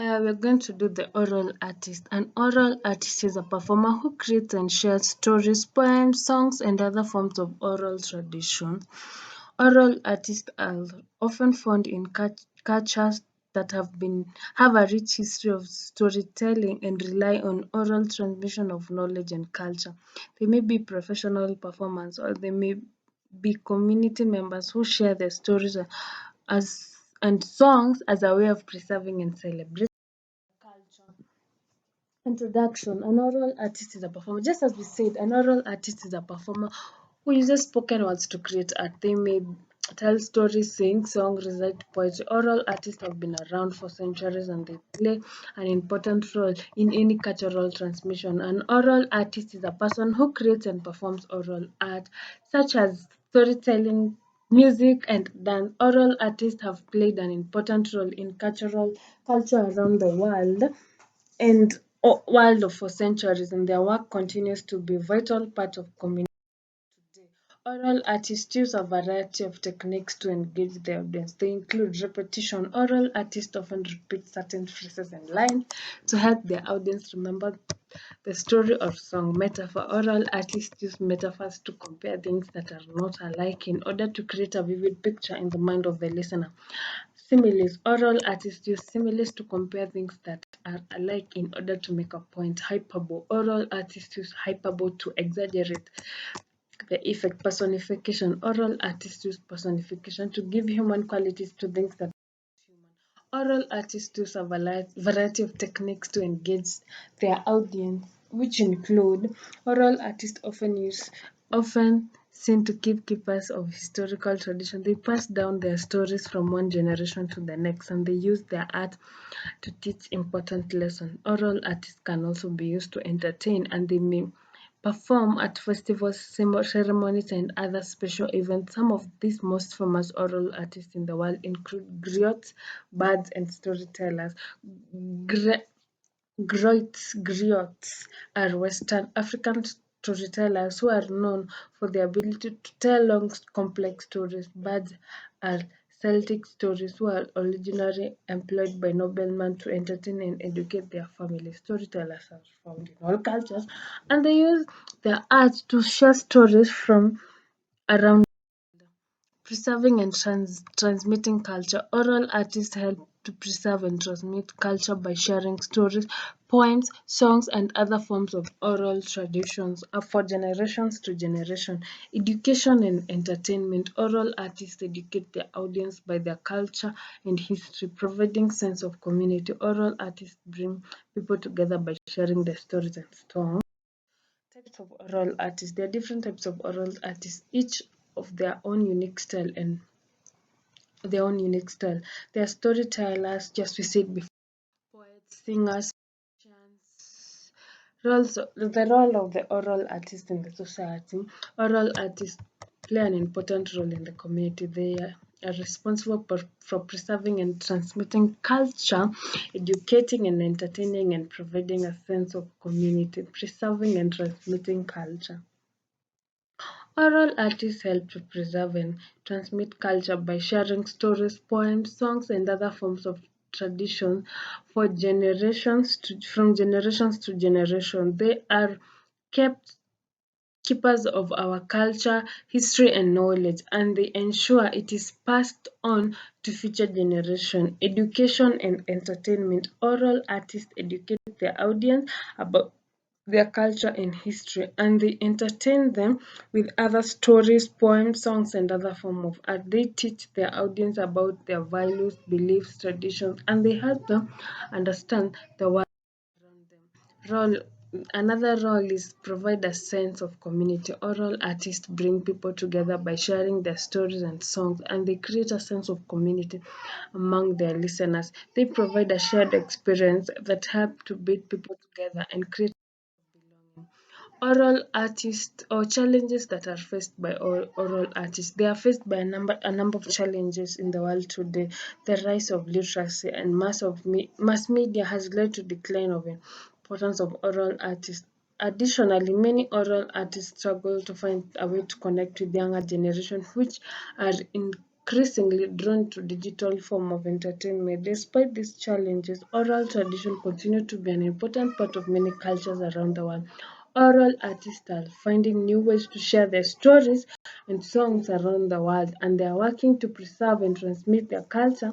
We're going to do the oral artist. An oral artist is a performer who creates and shares stories, poems, songs, and other forms of oral tradition. Oral artists are often found in cultures that have a rich history of storytelling and rely on oral transmission of knowledge and culture. They may be professional performers or they may be community members who share their stories as and songs as a way of preserving and celebrating culture. Introduction. An oral artist is a performer. Just as we said, an oral artist is a performer who uses spoken words to create art. They may tell stories, sing songs, recite poetry. Oral artists have been around for centuries and they play an important role in any cultural transmission. An oral artist is a person who creates and performs oral art, such as storytelling, music, and dance. Oral artists have played an important role in culture around the world and world for centuries, and their work continues to be a vital part of community today. Oral artists use a variety of techniques to engage the audience. They include repetition. Oral artists often repeat certain phrases and lines to help their audience remember the story or song. Metaphor. Oral artists use metaphors to compare things that are not alike in order to create a vivid picture in the mind of the listener. Similes. Oral artists use similes to compare things that are alike in order to make a point. Hyperbole. Oral artists use hyperbole to exaggerate the effect. Personification. Oral artists use personification to give human qualities to things that oral artists use a variety of techniques to engage their audience, which include oral artists often seen to keep keepers of historical tradition. They pass down their stories from one generation to the next, and they use their art to teach important lessons. Oral artists can also be used to entertain, and they may perform at festivals, ceremonies, and other special events. Some of these most famous oral artists in the world include griots, bards, and storytellers. Gre- griots are Western African storytellers who are known for their ability to tell long, complex stories. Bards are Celtic stories who are originally employed by noblemen to entertain and educate their families. Storytellers are found in all cultures and they use their art to share stories from around preserving and transmitting culture. Oral artists help to preserve and transmit culture by sharing stories, poems, songs, and other forms of oral traditions for generations to generation. Education and entertainment. Oral artists educate their audience by their culture and history, providing sense of community. Oral artists bring people together by sharing their stories and songs. Types of oral artists. There are different types of oral artists, each of their own unique style and their own unique style. They are storytellers, just we said before, poets, singers, musicians. The role of the oral artist in the society. Oral artists play an important role in the community. They are responsible for preserving and transmitting culture, educating and entertaining, and providing a sense of community, preserving and transmitting culture. Oral artists help to preserve and transmit culture by sharing stories, poems, songs, and other forms of tradition from generations to generation. They are kept keepers of our culture, history, and knowledge, and they ensure it is passed on to future generations. Education and entertainment. Oral artists educate their audience about their culture and history, and they entertain them with other stories, poems, songs, and other form of art. They teach their audience about their values, beliefs, traditions, and they help them understand the world around them. Role Another role is provide a sense of community. Oral artists bring people together by sharing their stories and songs, and they create a sense of community among their listeners. They provide a shared experience that help to bring people together and create belonging. Oral artists or challenges that are faced by oral artists. They are faced by a number of challenges in the world today. The rise of literacy and mass media has led to decline of importance of oral artists. Additionally, many oral artists struggle to find a way to connect with younger generation, which are increasingly drawn to digital form of entertainment. Despite these challenges, oral tradition continue to be an important part of many cultures around the world. Oral artists are finding new ways to share their stories and songs around the world, and they are working to preserve and transmit their culture